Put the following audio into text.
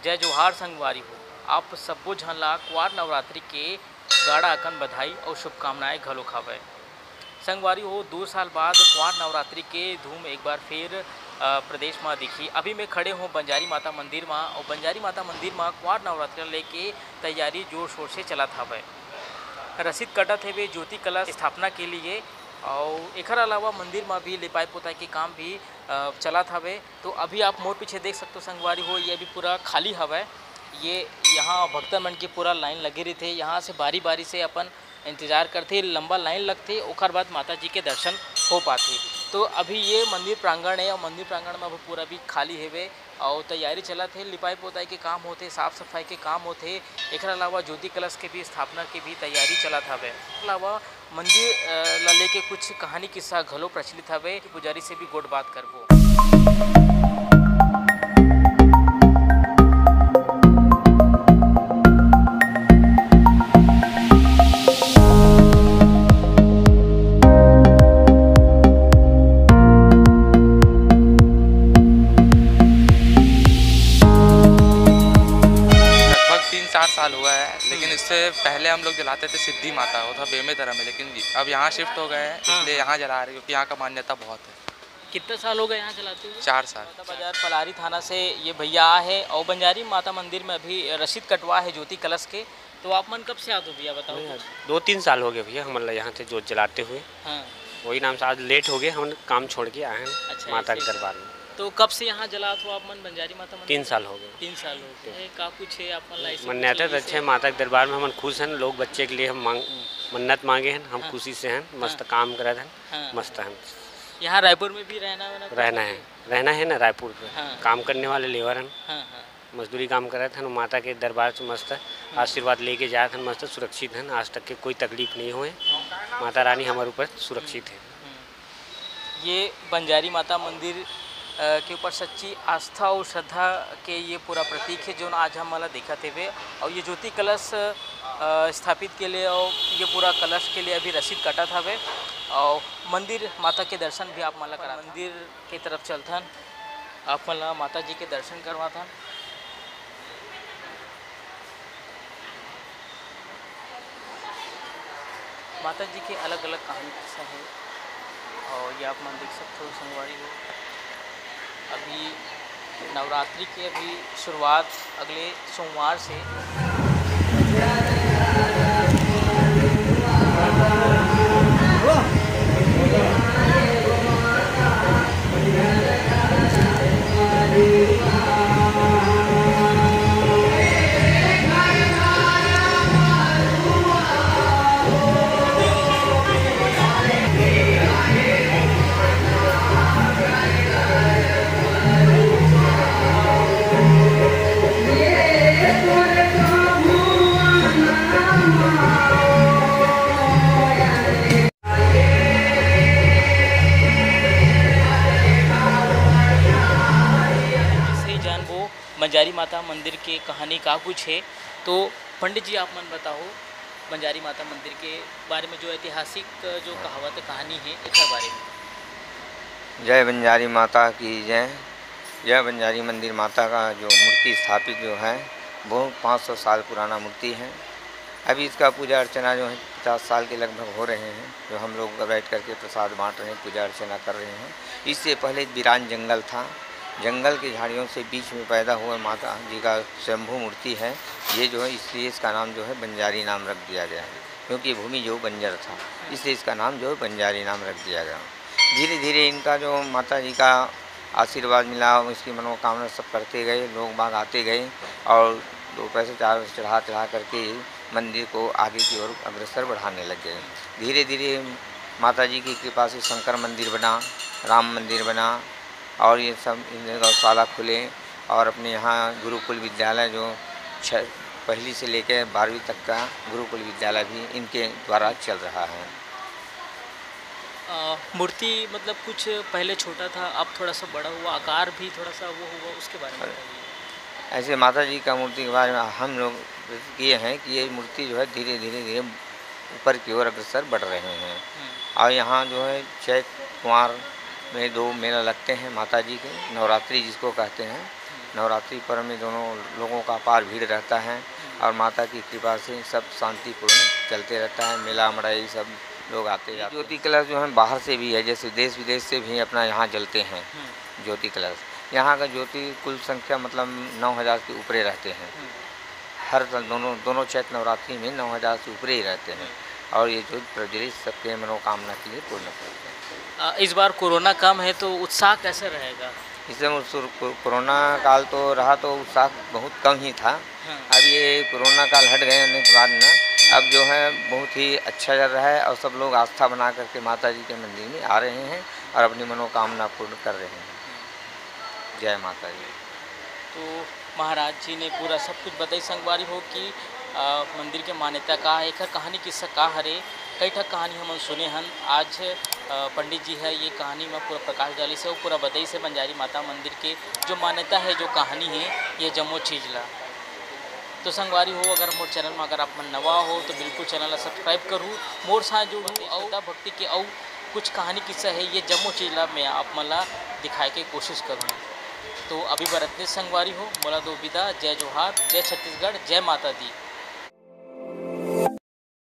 जय जोहार संगवारी हो। आप सब्बो झन ला क्वार नवरात्रि के गाड़ा अकन बधाई और शुभकामनाएं घलोक हवय। संगवारी हो 2 साल बाद क्वार नवरात्रि के धूम एक बार फिर प्रदेश में दिखी। अभी मैं खड़े हूँ बंजारी माता मंदिर में और बंजारी माता मंदिर में क्वार नवरात्रि लेके तैयारी जोर शोर से चलत हवय। रसीद कटत हेवे ज्योति कलश स्थापना के लिए और एकर अलावा मंदिर में भी लिपाई पोताई के काम भी चलत हवे। तो अभी आप मोर पीछे देख सकते हो संगवारी हो, ये अभी पूरा खाली हवय। ये यहाँ भक्तन मन के पूरा लाइन लगे रही, यहाँ से बारी बारी से अपन इंतजार करते, लंबा लाइन लगते, ओकर बाद माता जी के दर्शन हो पाते। तो अभी ये मंदिर प्रांगण है और मंदिर प्रांगण में पूरा भी खाली हेवे और तैयारी चलत है। लिपाई पोताई के काम होते, साफ सफाई के काम होते, एक अलावा ज्योति कलश के भी स्थापना की भी तैयारी चलत हवे। अलावा मंदिर ला लेके कुछ कहानी किस्सा घलो प्रचलित हवे। पुजारी से भी गोट बात करबो। साल हुआ है, लेकिन इससे पहले हम लोग जलाते थे सिद्धि माता, वो था बेमेतरा में, लेकिन अब यहाँ शिफ्ट हो गए हैं, इसलिए यहाँ जला रहे हैं क्योंकि यहाँ का मान्यता बहुत है। कितने साल हो गए यहाँ चलाते हुए? 4 साल। बाजार पलारी थाना से ये भैया है और बंजारी माता मंदिर में अभी रसीद कटवा है ज्योति कलश के। तो आप मन कब से आते हो भैया बताओ? 2-3 साल हो गए भैया हमारे यहाँ से जोत जलाते हुए। हाँ, वही नाम से आज लेट हो गए, हम काम छोड़ के आए हैं। अच्छा, माता के दरबार में। तो कब से यहाँ जलात हो आप मन बंजारी माता मंदिर? 3 साल हो गए। 3 साल हो गए। का कुछ है आप मन मन्नत अच्छे माता के दरबार में हम खुश हैं। लोग बच्चे के लिए हम मन्नत मांगे हैं, हम खुशी से हैं, मस्त काम कर रहे हैं, मस्त हैं। यहाँ रायपुर में भी रहना है ना रायपुर में। हाँ। काम करने वाले लेबर हैं। हाँ, हाँ। मजदूरी काम कर रहे थे, माता के दरबार से मस्त आशीर्वाद लेके जाए थे, मस्त सुरक्षित हैं। आज तक के कोई तकलीफ नहीं हुए, माता रानी हमारे ऊपर सुरक्षित है। ये बंजारी माता मंदिर के ऊपर सच्ची आस्था और श्रद्धा के ये पूरा प्रतीक है जो आज हम वाला देखा थे। और ये ज्योति कलश स्थापित के लिए और ये पूरा कलश के लिए अभी रसीद कटा था वे। और मंदिर माता के दर्शन भी आप मला करा, मंदिर की तरफ चलथन, आप मला माता जी के दर्शन करवाथन। माता जी के अलग अलग कहानी किस्सा है और ये आप मन देख सकते हो संगवारी हो। अभी नवरात्रि की अभी शुरुआत अगले सोमवार से। बंजारी माता मंदिर के कहानी का कुछ है। तो पंडित जी आप मन बताओ बंजारी माता मंदिर के बारे में, जो ऐतिहासिक जो कहावत कहानी है इसके बारे में। जय बंजारी माता की जय। यह बंजारी मंदिर माता का जो मूर्ति स्थापित जो है वो 500 साल पुराना मूर्ति है। अभी इसका पूजा अर्चना जो है 50 साल के लगभग हो रहे हैं, जो हम लोग बैठ करके प्रसाद बांट रहे हैं, पूजा अर्चना कर रहे हैं। इससे पहले वीरान जंगल था, जंगल की झाड़ियों से बीच में पैदा हुआ माता जी का स्वयंभू मूर्ति है। ये जो है इसलिए इसका नाम जो है बंजारी नाम रख दिया गया है, क्योंकि भूमि जो बंजर था इसलिए इसका नाम जो है बंजारी नाम रख दिया गया। धीरे धीरे इनका जो माता जी का आशीर्वाद मिला, इसकी मनोकामना सब करते गए, लोग बाग आते गए और 2 पैसे 4 पैसे चढ़ा करके मंदिर को आगे की ओर अग्रसर बढ़ाने लग गए। धीरे धीरे माता जी की कृपा से शंकर मंदिर बना, राम मंदिर बना और ये सब गौशाला खुले और अपने यहाँ गुरुकुल विद्यालय जो 1ली से लेकर 12वीं तक का गुरुकुल विद्यालय भी इनके द्वारा चल रहा है। मूर्ति मतलब कुछ पहले छोटा था, अब थोड़ा सा बड़ा हुआ, आकार भी थोड़ा सा वो हुआ, उसके बारे में बताइए। ऐसे माता जी का मूर्ति के बारे में हम लोग ये हैं कि ये मूर्ति जो है धीरे धीरे ऊपर की ओर अग्रसर बढ़ रहे हैं। और यहाँ जो है चैत कुमार में 2 मेला लगते हैं माता जी के, नवरात्रि जिसको कहते हैं। नवरात्रि पर्व में दोनों लोगों का अपार भीड़ रहता है और माता की कृपा से सब शांतिपूर्ण चलते रहता है। मेला मड़ाई सब लोग आते जाते। ज्योति कलश जो है बाहर से भी है, जैसे देश विदेश से भी अपना यहाँ जलते हैं ज्योति कलश। यहाँ का ज्योति कुल संख्या मतलब 9000 के ऊपरे रहते हैं। हर दोनों चैत्र नवरात्रि में 9000 से ऊपरे ही रहते हैं और ये जो प्रज्वलित सबके मनोकामना के लिए पूर्ण करते हैं। इस बार कोरोना कम है तो उत्साह कैसे रहेगा? इसमें कोरोना काल तो रहा तो उत्साह बहुत कम ही था। अब ये कोरोना काल हट गए होने के बाद ना अब जो है बहुत ही अच्छा चल रहा है और सब लोग आस्था बना करके माता जी के मंदिर में आ रहे हैं और अपनी मनोकामना पूर्ण कर रहे हैं। जय माता जी। तो महाराज जी ने पूरा सब कुछ बताई संगवारी हो कि मंदिर के मान्यता का एक कहानी किस्सा का हरे कई ठक कहानी हम सुने हन। आज पंडित जी है ये कहानी में पूरा प्रकाश डाली से और पूरा बताई से बंजारी माता मंदिर के जो मान्यता है जो कहानी है ये जम्मो चीज ला। तो संगवारी हो अगर मोर चैनल में अगर आप मन नवा हो तो बिल्कुल चैनल सब्सक्राइब करूँ। मोर साथ जुड़ू और भक्ति के और कुछ कहानी किस्सा है ये जम्मो चीज ला मैं आप मला दिखाए के कोशिश करूँ। तो अभी बरतने संगवारी हो मोला दो विदा। जय जोहार, जय छत्तीसगढ़, जय माता दी।